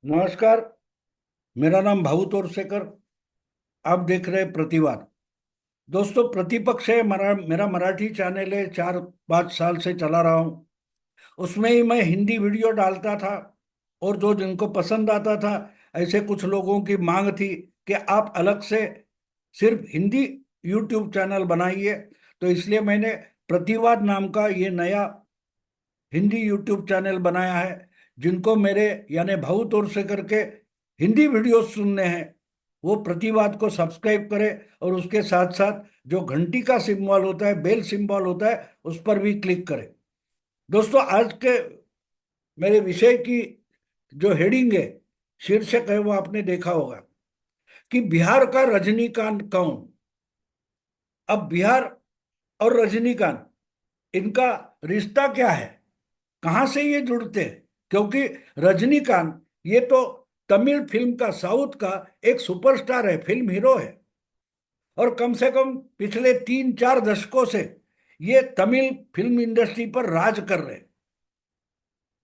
नमस्कार। मेरा नाम भाऊ तोरसेकर। आप देख रहे हैं प्रतिवाद। दोस्तों, प्रतिपक्ष है मेरा मराठी चैनल है, 4-5 साल से चला रहा हूँ। उसमें ही मैं हिंदी वीडियो डालता था और जो जिनको पसंद आता था, ऐसे कुछ लोगों की मांग थी कि आप अलग से सिर्फ हिंदी यूट्यूब चैनल बनाइए। तो इसलिए मैंने प्रतिवाद नाम का ये नया हिंदी यूट्यूब चैनल बनाया है। जिनको मेरे यानी भाऊ तौर से करके हिंदी वीडियोस सुनने हैं, वो प्रतिवाद को सब्सक्राइब करें और उसके साथ साथ जो घंटी का सिंबल होता है, बेल सिंबल होता है, उस पर भी क्लिक करें। दोस्तों, आज के मेरे विषय की जो हेडिंग है, शीर्षक है, वो आपने देखा होगा कि बिहार का रजनीकांत कौन। अब बिहार और रजनीकांत, इनका रिश्ता क्या है, कहाँ से ये जुड़ते हैं? क्योंकि रजनीकांत ये तो तमिल फिल्म का, साउथ का एक सुपरस्टार है, फिल्म हीरो है। और कम से कम पिछले 3-4 दशकों से ये तमिल फिल्म इंडस्ट्री पर राज कर रहे हैं।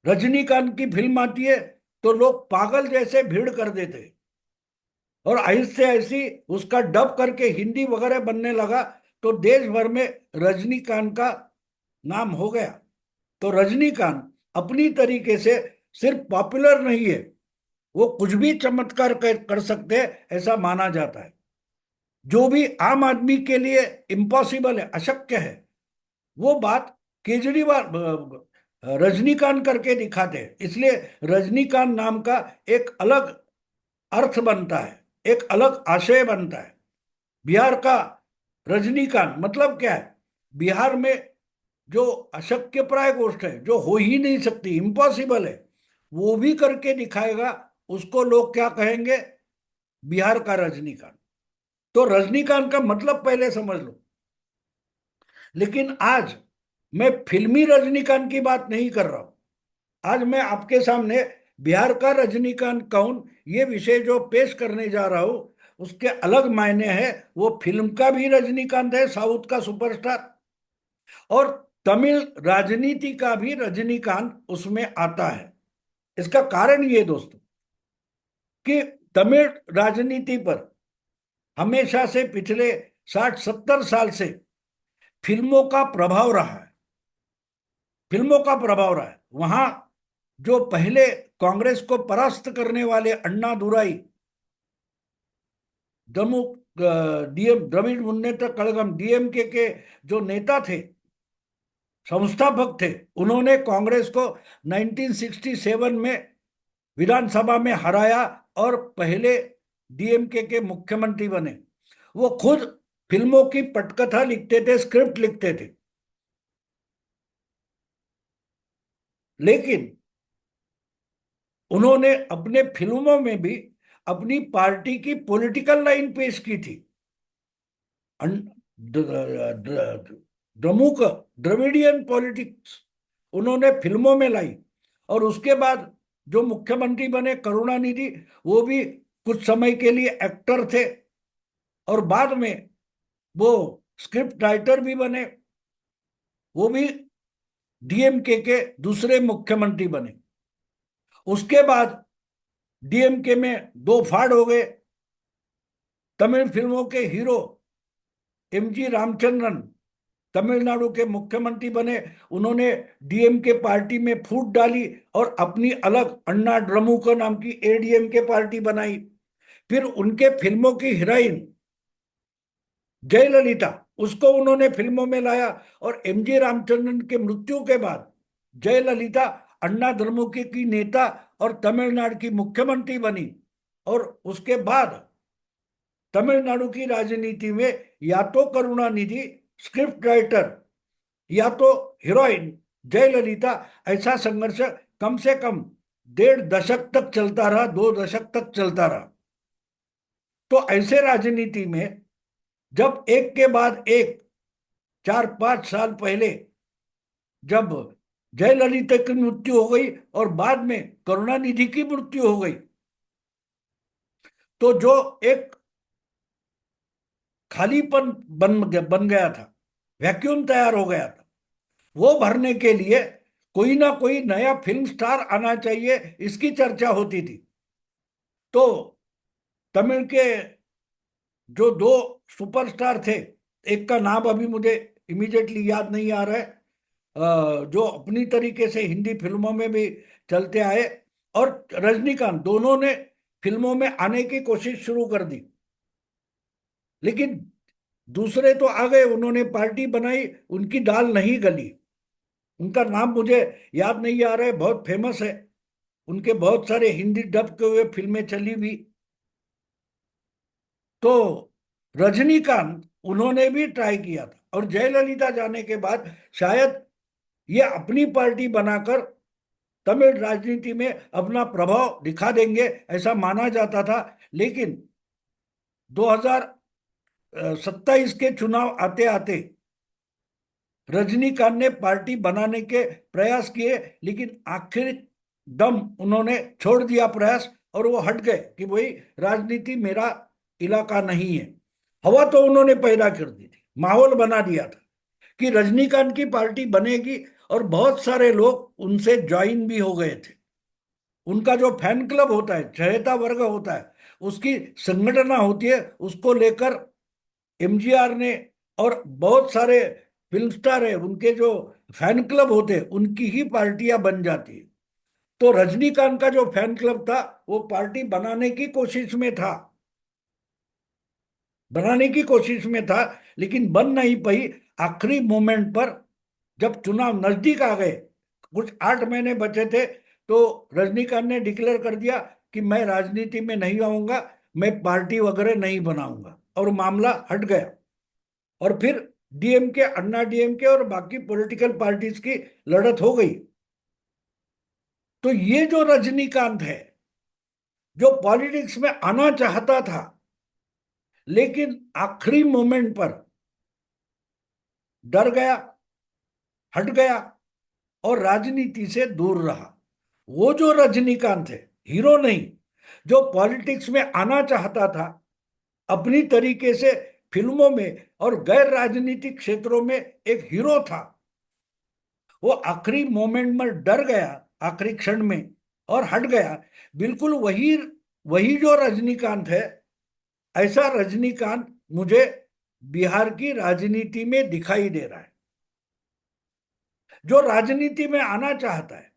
रजनीकांत की फिल्म आती है तो लोग पागल जैसे भीड़ कर देते हैं। और ऐसे ऐसी उसका डब करके हिंदी वगैरह बनने लगा तो देश भर में रजनीकांत का नाम हो गया। तो रजनीकांत अपनी तरीके से सिर्फ पॉपुलर नहीं है, वो कुछ भी चमत्कार कर सकते हैं, ऐसा माना जाता है। जो भी आम आदमी के लिए इम्पॉसिबल है, अशक्य है, वो बात केजरीवाल रजनीकांत करके दिखाते हैं। इसलिए रजनीकांत नाम का एक अलग अर्थ बनता है, एक अलग आशय बनता है। बिहार का रजनीकांत मतलब क्या है? बिहार में जो अशक्य प्राय गोष्ट है, जो हो ही नहीं सकती, इम्पॉसिबल है, वो भी करके दिखाएगा। उसको लोग क्या कहेंगे? बिहार का रजनीकांत। तो रजनीकांत का मतलब पहले समझ लो। लेकिन आज मैं फिल्मी रजनीकांत की बात नहीं कर रहा हूं। आज मैं आपके सामने बिहार का रजनीकांत कौन, ये विषय जो पेश करने जा रहा हूं, उसके अलग मायने हैं। वो फिल्म का भी रजनीकांत है, साउथ का सुपरस्टार। और तमिल राजनीति का भी रजनीकांत उसमें आता है। इसका कारण ये दोस्तों कि तमिल राजनीति पर हमेशा से पिछले 60-70 साल से फिल्मों का प्रभाव रहा है। फिल्मों का प्रभाव रहा है वहां। जो पहले कांग्रेस को परास्त करने वाले अन्ना दुराई, द्रमुक डीएम द्रविड़ मुन्नेत्र कड़गम, डीएमके के जो नेता थे, संस्थापक थे, उन्होंने कांग्रेस को 1967 में विधानसभा में हराया और पहले डीएमके के मुख्यमंत्री बने। वो खुद फिल्मों की पटकथा लिखते थे, स्क्रिप्ट लिखते थे। लेकिन उन्होंने अपने फिल्मों में भी अपनी पार्टी की पॉलिटिकल लाइन पेश की थी। द्रमुक द्रविडियन पॉलिटिक्स उन्होंने फिल्मों में लाई। और उसके बाद जो मुख्यमंत्री बने करुणानिधि, वो भी कुछ समय के लिए एक्टर थे और बाद में वो स्क्रिप्ट राइटर भी बने। वो भी डीएमके के दूसरे मुख्यमंत्री बने। उसके बाद डीएमके में दो फाड़ हो गए। तमिल फिल्मों के हीरो एमजी रामचंद्रन तमिलनाडु के मुख्यमंत्री बने। उन्होंने डीएमके पार्टी में फूट डाली और अपनी अलग अन्ना द्रमुक नाम की एडीएमके पार्टी बनाई। फिर उनके फिल्मों की हीरोइन जयललिता, उसको उन्होंने फिल्मों में लाया। और एमजी रामचंद्रन के मृत्यु के बाद जयललिता अन्ना द्रमुक की नेता और तमिलनाडु की मुख्यमंत्री बनी। और उसके बाद तमिलनाडु की राजनीति में या तो करुणानिधि स्क्रिप्ट राइटर, या तो हीरोइन जयललिता, ऐसा संघर्ष कम से कम 1.5 दशक तक चलता रहा, 2 दशक तक चलता रहा। तो ऐसे राजनीति में जब एक के बाद एक, 4-5 साल पहले जब जयललिता की मृत्यु हो गई और बाद में करुणानिधि की मृत्यु हो गई, तो जो एक खालीपन बन गया था, वैक्यूम तैयार हो गया था, वो भरने के लिए कोई ना कोई नया फिल्म स्टार आना चाहिए, इसकी चर्चा होती थी। तो तमिल के जो दो सुपरस्टार थे, एक का नाम अभी मुझे इमीडिएटली याद नहीं आ रहा है, जो अपनी तरीके से हिंदी फिल्मों में भी चलते आए, और रजनीकांत, दोनों ने फिल्मों में आने की कोशिश शुरू कर दी। लेकिन दूसरे तो आ गए, उन्होंने पार्टी बनाई, उनकी दाल नहीं गली। उनका नाम मुझे याद नहीं आ रहा है, बहुत फेमस है, उनके बहुत सारे हिंदी डब के हुए फिल्में चली भी। तो रजनीकांत, उन्होंने भी ट्राई किया था, और जयललिता जाने के बाद शायद ये अपनी पार्टी बनाकर तमिल राजनीति में अपना प्रभाव दिखा देंगे, ऐसा माना जाता था। लेकिन 2027 के चुनाव आते आते रजनीकांत ने पार्टी बनाने के प्रयास किए, लेकिन आखिर दम उन्होंने छोड़ दिया प्रयास, और वो हट गए कि भाई राजनीति मेरा इलाका नहीं है। हवा तो उन्होंने पैदा कर दी थी, माहौल बना दिया था कि रजनीकांत की पार्टी बनेगी, और बहुत सारे लोग उनसे ज्वाइन भी हो गए थे। उनका जो फैन क्लब होता है, चहेता वर्ग होता है, उसकी संगठना होती है, उसको लेकर एमजीआर ने और बहुत सारे फिल्म स्टार है, उनके जो फैन क्लब होते हैं, उनकी ही पार्टियां बन जाती है। तो रजनीकांत का जो फैन क्लब था, वो पार्टी बनाने की कोशिश में था, लेकिन बन नहीं पाई। आखिरी मोमेंट पर जब चुनाव नजदीक आ गए, कुछ 8 महीने बचे थे, तो रजनीकांत ने डिक्लेयर कर दिया कि मैं राजनीति में नहीं आऊंगा, मैं पार्टी वगैरह नहीं बनाऊंगा, और मामला हट गया। और फिर डीएमके, अन्ना डीएमके और बाकी पॉलिटिकल पार्टीज की लड़त हो गई। तो ये जो रजनीकांत है, जो पॉलिटिक्स में आना चाहता था, लेकिन आखिरी मोमेंट पर डर गया, हट गया, और राजनीति से दूर रहा। वो जो रजनीकांत है, हीरो नहीं, जो पॉलिटिक्स में आना चाहता था अपनी तरीके से फिल्मों में और गैर राजनीतिक क्षेत्रों में एक हीरो था, वो आखिरी मोमेंट में डर गया, आखिरी क्षण में, और हट गया। बिल्कुल वही वही जो रजनीकांत है, ऐसा रजनीकांत मुझे बिहार की राजनीति में दिखाई दे रहा है, जो राजनीति में आना चाहता है,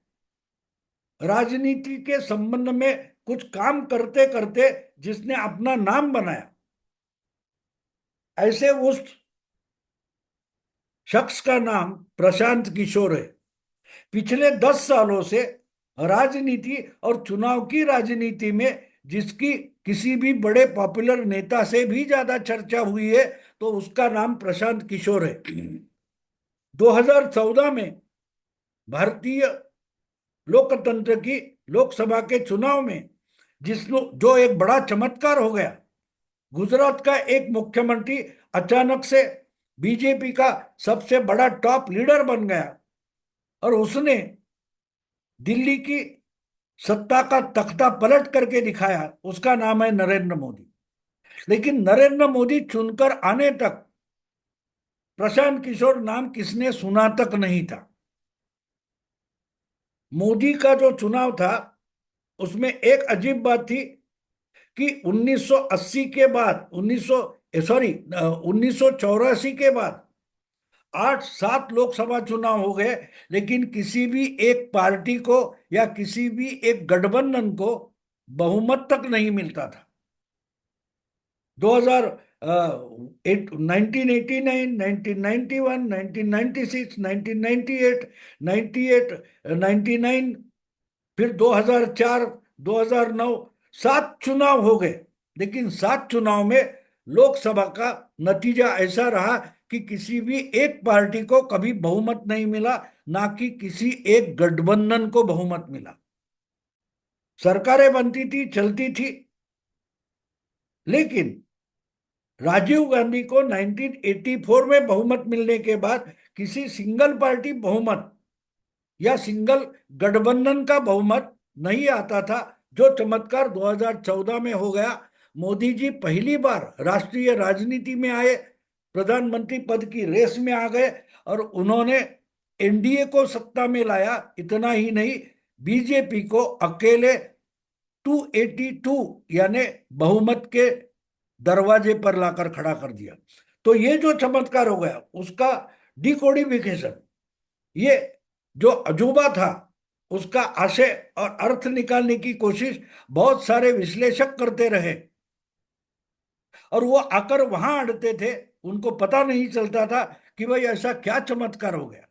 राजनीति के संबंध में कुछ काम करते करते जिसने अपना नाम बनाया, ऐसे उस शख्स का नाम प्रशांत किशोर है। पिछले 10 सालों से राजनीति और चुनाव की राजनीति में जिसकी किसी भी बड़े पॉपुलर नेता से भी ज्यादा चर्चा हुई है, तो उसका नाम प्रशांत किशोर है। 2014 में भारतीय लोकतंत्र की लोकसभा के चुनाव में जिसनो जो एक बड़ा चमत्कार हो गया, गुजरात का एक मुख्यमंत्री अचानक से बीजेपी का सबसे बड़ा टॉप लीडर बन गया, और उसने दिल्ली की सत्ता का तख्ता पलट करके दिखाया। उसका नाम है नरेंद्र मोदी। लेकिन नरेंद्र मोदी चुनकर आने तक प्रशांत किशोर नाम किसने सुना तक नहीं था। मोदी का जो चुनाव था, उसमें एक अजीब बात थी कि 1980 के बाद 1984 के बाद 8-7 लोकसभा चुनाव हो गए, लेकिन किसी भी एक पार्टी को या किसी भी एक गठबंधन को बहुमत तक नहीं मिलता था। 2000 1989, 1991, 1996, 1998, 98, 99, फिर 2004, 2009, 7 चुनाव हो गए। लेकिन 7 चुनाव में लोकसभा का नतीजा ऐसा रहा कि किसी भी एक पार्टी को कभी बहुमत नहीं मिला, ना कि किसी एक गठबंधन को बहुमत मिला। सरकारें बनती थी, चलती थी, लेकिन राजीव गांधी को 1984 में बहुमत मिलने के बाद किसी सिंगल पार्टी बहुमत या सिंगल गठबंधन का बहुमत नहीं आता था। जो चमत्कार 2014 में हो गया, मोदी जी पहली बार राष्ट्रीय राजनीति में आए, प्रधानमंत्री पद की रेस में आ गए, और उन्होंने एनडीए को सत्ता में लाया। इतना ही नहीं, बीजेपी को अकेले 282 यानी बहुमत के दरवाजे पर लाकर खड़ा कर दिया। तो ये जो चमत्कार हो गया उसका डिकोडिफिकेशन, ये जो अजूबा था उसका आशय और अर्थ निकालने की कोशिश बहुत सारे विश्लेषक करते रहे, और वो आकर वहां अड़ते थे। उनको पता नहीं चलता था कि भाई ऐसा क्या चमत्कार हो गया।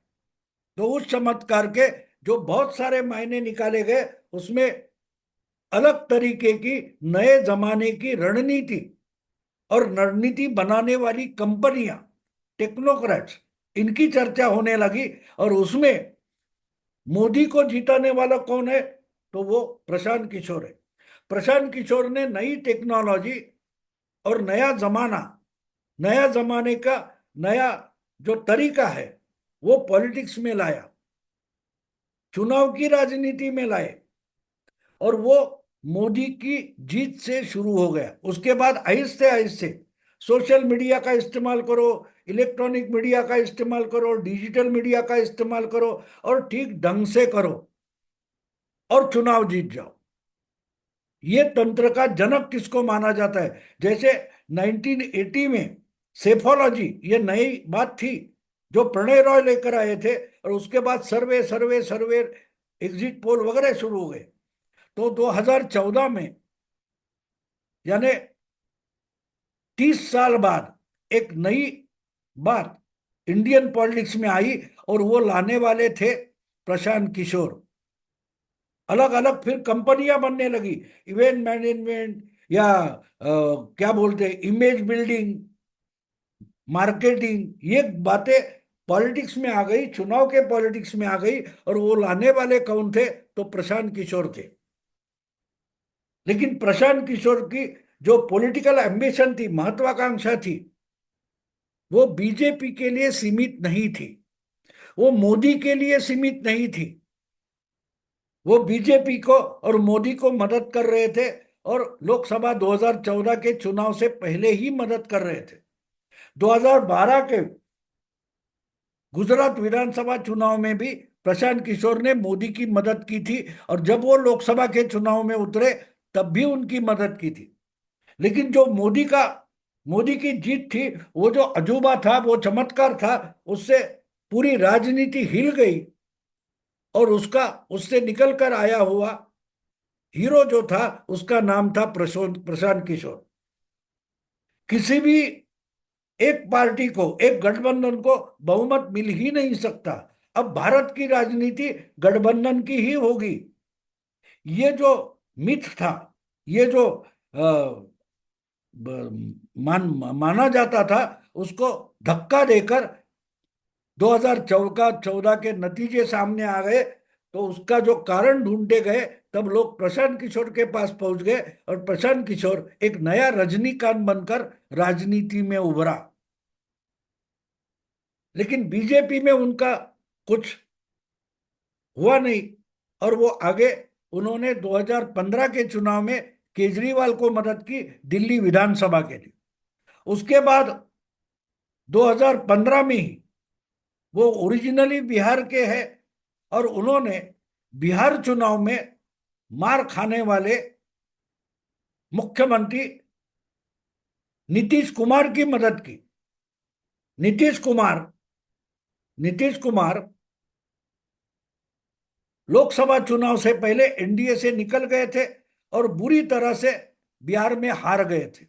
तो उस चमत्कार के जो बहुत सारे मायने निकाले गए, उसमें अलग तरीके की नए जमाने की रणनीति और रणनीति बनाने वाली कंपनियां, टेक्नोक्रेट्स, इनकी चर्चा होने लगी। और उसमें मोदी को जिताने वाला कौन है? तो वो प्रशांत किशोर है। प्रशांत किशोर ने नई टेक्नोलॉजी और नया जमाने का नया जो तरीका है वो पॉलिटिक्स में लाया, चुनाव की राजनीति में लाए, और वो मोदी की जीत से शुरू हो गया। उसके बाद आहिस्ते आहिस्ते सोशल मीडिया का इस्तेमाल करो, इलेक्ट्रॉनिक मीडिया का इस्तेमाल करो, डिजिटल मीडिया का इस्तेमाल करो, और ठीक ढंग से करो और चुनाव जीत जाओ। ये तंत्र का जनक किसको माना जाता है? जैसे 1980 में सेफोलॉजी, ये नई बात थी जो प्रणय रॉय लेकर आए थे, और उसके बाद सर्वे सर्वे सर्वे, एग्जिट पोल वगैरह शुरू हो गए। तो 2014 में, यानी 30 साल बाद, एक नई बात इंडियन पॉलिटिक्स में आई, और वो लाने वाले थे प्रशांत किशोर। अलग अलग फिर कंपनियां बनने लगी, इवेंट मैनेजमेंट, या क्या बोलते हैं, इमेज बिल्डिंग, मार्केटिंग, ये बातें पॉलिटिक्स में आ गई, चुनाव के पॉलिटिक्स में आ गई। और वो लाने वाले कौन थे? तो प्रशांत किशोर थे। लेकिन प्रशांत किशोर की जो पॉलिटिकल एम्बिशन थी, महत्वाकांक्षा थी, वो बीजेपी के लिए सीमित नहीं थी, वो मोदी के लिए सीमित नहीं थी। वो बीजेपी को और मोदी को मदद कर रहे थे, और लोकसभा 2014 के चुनाव से पहले ही मदद कर रहे थे। 2012 के गुजरात विधानसभा चुनाव में भी प्रशांत किशोर ने मोदी की मदद की थी, और जब वो लोकसभा के चुनाव में उतरे तब भी उनकी मदद की थी। लेकिन जो मोदी की जीत थी, वो जो अजूबा था, वो चमत्कार था, उससे पूरी राजनीति हिल गई। और उससे निकल कर आया हुआ हीरो जो था, उसका नाम था प्रशांत किशोर। किसी भी एक पार्टी को, एक गठबंधन को बहुमत मिल ही नहीं सकता। अब भारत की राजनीति गठबंधन की ही होगी। ये जो मिथ था, ये जो माना जाता था, उसको धक्का देकर 2014 के नतीजे सामने आ गए। तो उसका जो कारण ढूंढते गए, तब लोग प्रशांत किशोर के पास पहुंच गए, और प्रशांत किशोर एक नया रजनीकांत बनकर राजनीति में उभरा। लेकिन बीजेपी में उनका कुछ हुआ नहीं, और वो आगे, उन्होंने 2015 के चुनाव में केजरीवाल को मदद की दिल्ली विधानसभा के लिए। उसके बाद 2015 में ही, वो ओरिजिनली बिहार के हैं, और उन्होंने बिहार चुनाव में मार खाने वाले मुख्यमंत्री नीतीश कुमार की मदद की। नीतीश कुमार नीतीश कुमार लोकसभा चुनाव से पहले एनडीए से निकल गए थे, और बुरी तरह से बिहार में हार गए थे।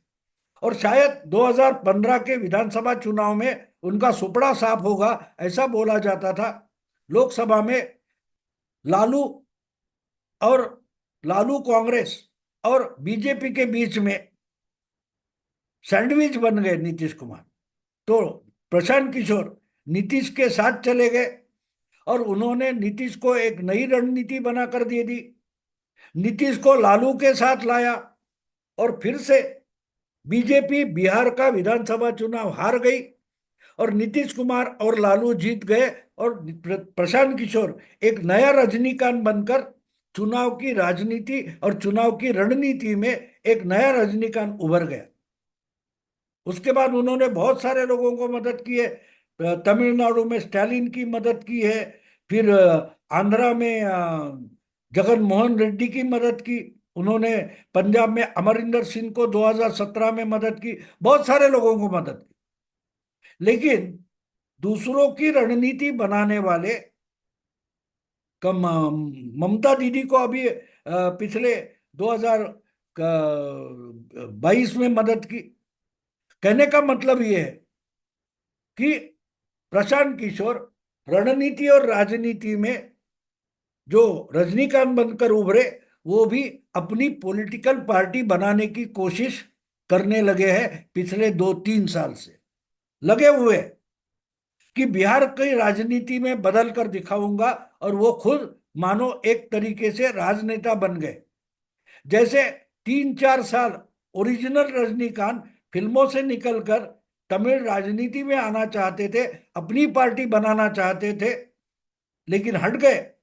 और शायद 2015 के विधानसभा चुनाव में उनका सुपड़ा साफ होगा, ऐसा बोला जाता था। लोकसभा में लालू और लालू कांग्रेस और बीजेपी के बीच में सैंडविच बन गए नीतीश कुमार। तो प्रशांत किशोर नीतीश के साथ चले गए, और उन्होंने नीतीश को एक नई रणनीति बनाकर दे दी। नीतीश को लालू के साथ लाया, और फिर से बीजेपी बिहार का विधानसभा चुनाव हार गई, और नीतीश कुमार और लालू जीत गए। और प्रशांत किशोर एक नया रजनीकांत बनकर चुनाव की राजनीति और चुनाव की रणनीति में एक नया रजनीकांत उभर गया। उसके बाद उन्होंने बहुत सारे लोगों को मदद की है। तमिलनाडु में स्टालिन की मदद की है, फिर आंध्रा में जगन मोहन रेड्डी की मदद की। उन्होंने पंजाब में अमरिंदर सिंह को 2017 में मदद की, बहुत सारे लोगों को मदद की। लेकिन दूसरों की रणनीति बनाने वाले कम, ममता दीदी को अभी पिछले 2022 में मदद की। कहने का मतलब ये है कि प्रशांत किशोर रणनीति और राजनीति में जो रजनीकांत बनकर उभरे, वो भी अपनी पॉलिटिकल पार्टी बनाने की कोशिश करने लगे हैं पिछले 2-3 साल से। लगे हुए कि बिहार की राजनीति में बदल कर दिखाऊंगा, और वो खुद मानो एक तरीके से राजनेता बन गए। जैसे 3-4 साल ओरिजिनल रजनीकांत फिल्मों से निकलकर तमिल राजनीति में आना चाहते थे, अपनी पार्टी बनाना चाहते थे, लेकिन हट गए।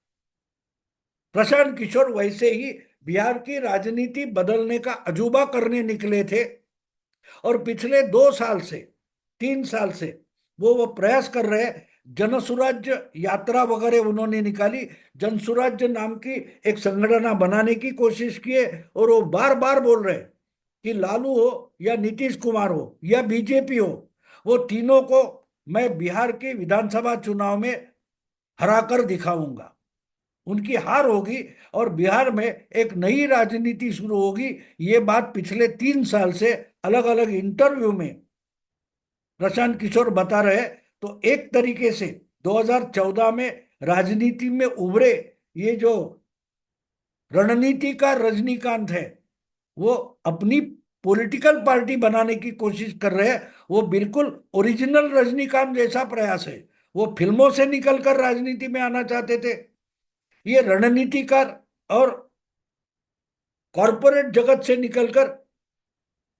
प्रशांत किशोर वैसे ही बिहार की राजनीति बदलने का अजूबा करने निकले थे, और पिछले 2 साल से 3 साल से वो प्रयास कर रहे हैं। जनसुराज्य यात्रा वगैरह उन्होंने निकाली, जनसुराज्य नाम की एक संगठन बनाने की कोशिश किए, और वो बार बार बोल रहे हैं कि लालू हो या नीतीश कुमार हो या बीजेपी हो, वो तीनों को मैं बिहार के विधानसभा चुनाव में हरा कर दिखाऊंगा। उनकी हार होगी और बिहार में एक नई राजनीति शुरू होगी। ये बात पिछले 3 साल से अलग अलग इंटरव्यू में प्रशांत किशोर बता रहे। तो एक तरीके से 2014 में राजनीति में उभरे ये जो रणनीति का रजनीकांत है, वो अपनी पॉलिटिकल पार्टी बनाने की कोशिश कर रहे हैं। वो बिल्कुल ओरिजिनल रजनीकांत जैसा प्रयास है। वो फिल्मों से निकलकर राजनीति में आना चाहते थे। ये रणनीतिकार और कॉरपोरेट जगत से निकलकर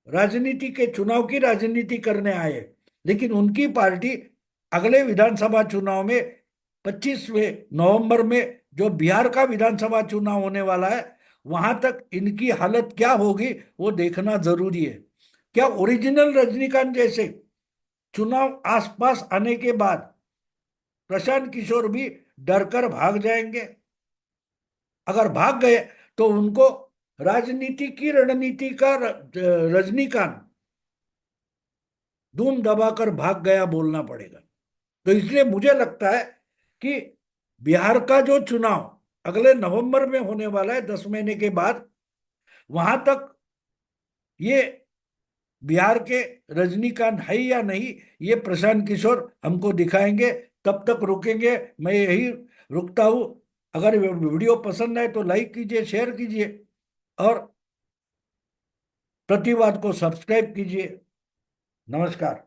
राजनीति के चुनाव की राजनीति करने आए। लेकिन उनकी पार्टी अगले विधानसभा चुनाव में 25वें नवंबर में जो बिहार का विधानसभा चुनाव होने वाला है, वहां तक इनकी हालत क्या होगी वो देखना जरूरी है। क्या ओरिजिनल रजनीकांत जैसे चुनाव आसपास आने के बाद प्रशांत किशोर भी डरकर भाग जाएंगे? अगर भाग गए तो उनको राजनीति की रणनीति का रजनीकांत धूम दबाकर भाग गया बोलना पड़ेगा। तो इसलिए मुझे लगता है कि बिहार का जो चुनाव अगले नवंबर में होने वाला है, 10 महीने के बाद, वहां तक ये बिहार के रजनीकांत है या नहीं, ये प्रशांत किशोर हमको दिखाएंगे। तब तक रुकेंगे, मैं यही रुकता हूं। अगर वीडियो पसंद आए तो लाइक कीजिए, शेयर कीजिए, और प्रतिवाद को सब्सक्राइब कीजिए। नमस्कार।